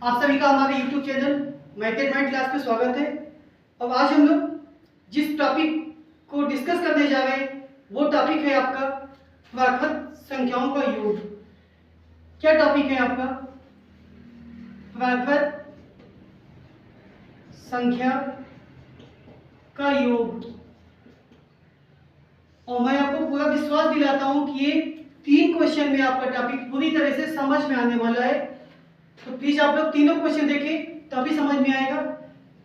आप सभी का हमारे YouTube channel method mind class में स्वागत है। अब आज हम लोग जिस टॉपिक को डिस्कस करने जा रहे हैं वो टॉपिक है आपका प्राकृत संख्याओं का योग। क्या टॉपिक है आपका? प्राकृत संख्या का योग। और मैं आपको पूरा विश्वास दिलाता हूं कि ये 3 क्वेश्चन में आपका टॉपिक पूरी तरह से समझ में आने वाला है। तो प्लीज आप लोग तीनों क्वेश्चन देखें तभी समझ में आएगा।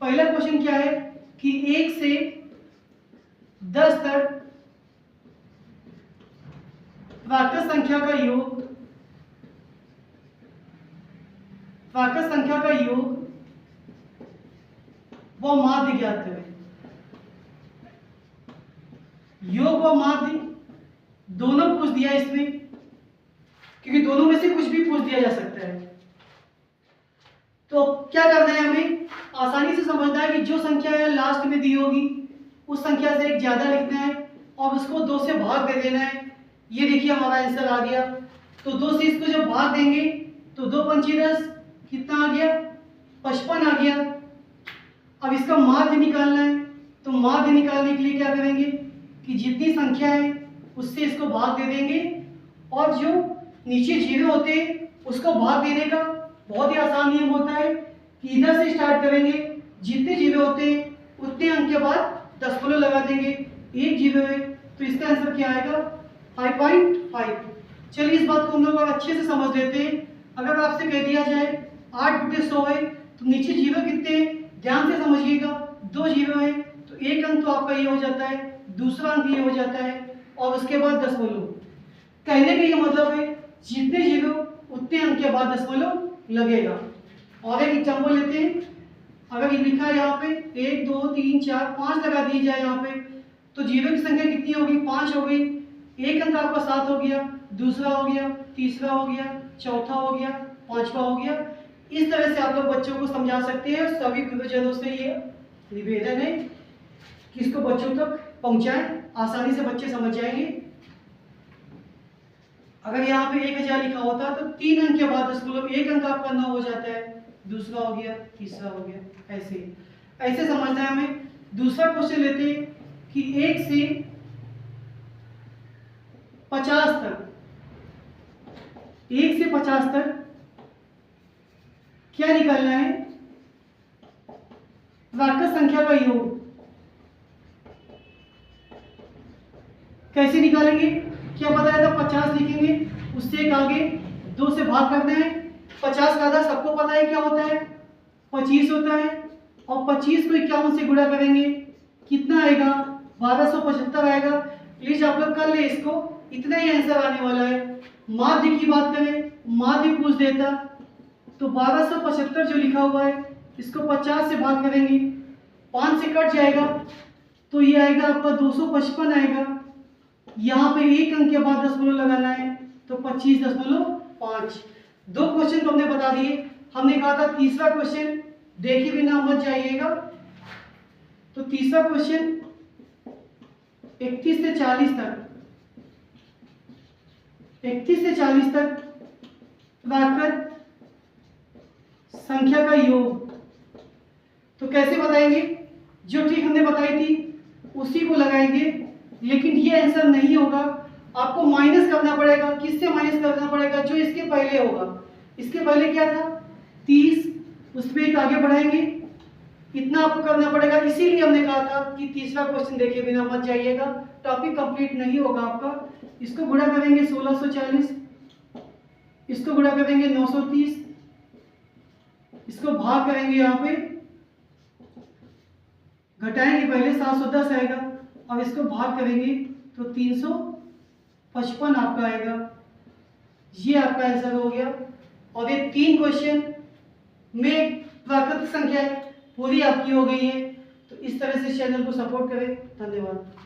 पहला क्वेश्चन क्या है कि 1 से 10 तक प्राकृत संख्या का योग। प्राकृत संख्या का योग व माध्य ज्ञात करें। योग व माध्य दोनों पूछ दिया इसमें, क्योंकि दोनों में से कुछ भी पूछ दिया जा सकता है। तो क्या करना है, हमें आसानी से समझना है कि जो संख्या है लास्ट में दी होगी उस संख्या से एक ज्यादा लिखना है और उसको 2 से भाग दे देना है। ये देखिए हमारा आंसर आ गया। तो 2 से इसको जब भाग देंगे तो 2 पंची 10, कितना आ गया? 55 आ गया। अब इसका माध्य निकालना है। तो माध्य निकालने के लिए क्या करेंगे कि जितनी संख्या है उससे इसको भाग दे देंगे और जो नीचे जीरो होते हैं उसको भाग देने का बहुत ही आसान नियम होता है कि इधर से स्टार्ट करेंगे, जितने जीरो होते हैं उतने अंक के बाद दशमलव लगा देंगे। 1 जीरो है तो इसका आंसर क्या आएगा? 5.5। चलिए इस बात को हम लोग अच्छे से समझ लेते हैं। अगर आपसे कह दिया जाए 8/100 है तो नीचे जीरो कितने हैं ध्यान से समझिएगा। 2 जीरो है तो एक अंक तो आपका ये हो जाता है, दूसरा अंक ये हो जाता है और उसके बाद दशमलव। कहने का ये मतलब है जितने जीरो उतने अंक के बाद दशमलव लगेगा। और एक एग्जाम्पल लेते हैं। अगर ये लिखा है यहाँ पे 1 2 3 4 5 लगा दिए जाए यहाँ पे, तो जीरो की संख्या कितनी होगी? 5 हो गई। एक अंक आपका 7 हो गया, दूसरा हो गया, तीसरा हो गया, चौथा हो गया, पांचवा हो गया। इस तरह से आप लोग बच्चों को समझा सकते हैं। सभी गुरुजनों से ये निवेदन है कि इसको बच्चों तक पहुंचाएं, आसानी से बच्चे समझ जाएंगे। अगर यहाँ पे 1000 लिखा होता तो 3 अंक के बाद दशमलव, एक अंक आपका 9 हो जाता है, दूसरा हो गया, तीसरा हो गया। ऐसे समझना है हमें। दूसरा क्वेश्चन लेते हैं कि 1 से 50 तक, 1 से 50 तक क्या निकालना है? प्राकृत संख्या का योग। कैसे निकालेंगे? क्या बताया था? 50 लिखेंगे, उससे एक आगे 2 से भाग करना है। 50 का आधा सबको पता है क्या होता है? 25 होता है। और 25 को 51 से गुणा करेंगे, कितना आएगा? 1275 आएगा। प्लीज आप लोग कर ले इसको, इतना ही आंसर आने वाला है। माध्य की बात करें, माध्य पूछ देता तो 1275 जो लिखा हुआ है इसको 50 से भाग करेंगे, 5 से कट जाएगा तो ये आएगा आपका 255 आएगा। यहाँ पे एक अंक के बाद दशमलव लगाना है तो 25.5। 2 क्वेश्चन तो हमने बता दिए। हमने कहा था तीसरा क्वेश्चन देखे बिना मत जाइएगा। तो तीसरा क्वेश्चन 31 से 40 तक, 31 से 40 तक प्राकृत संख्या का योग। तो कैसे बताएंगे? जो ट्रिक हमने बताई थी उसी को लगाएंगे, लेकिन ये आंसर नहीं होगा। आपको माइनस करना पड़ेगा। किससे माइनस करना पड़ेगा? जो इसके पहले होगा। इसके पहले क्या था? 30, उसमें एक आगे बढ़ाएंगे, इतना आपको करना पड़ेगा। इसीलिए हमने कहा था कि तीसरा क्वेश्चन देखे बिना मत जाइएगा, टॉपिक कंप्लीट नहीं होगा आपका। इसको गुणा करेंगे 1640, इसको गुणा करेंगे 930, इसको भाग करेंगे, यहाँ पे घटाएंगे पहले 710 आएगा और इसको भाग करेंगे तो 355 आपका आएगा। ये आपका आंसर हो गया। और ये 3 क्वेश्चन में प्राकृत संख्या पूरी आपकी हो गई है। तो इस तरह से चैनल को सपोर्ट करें। धन्यवाद।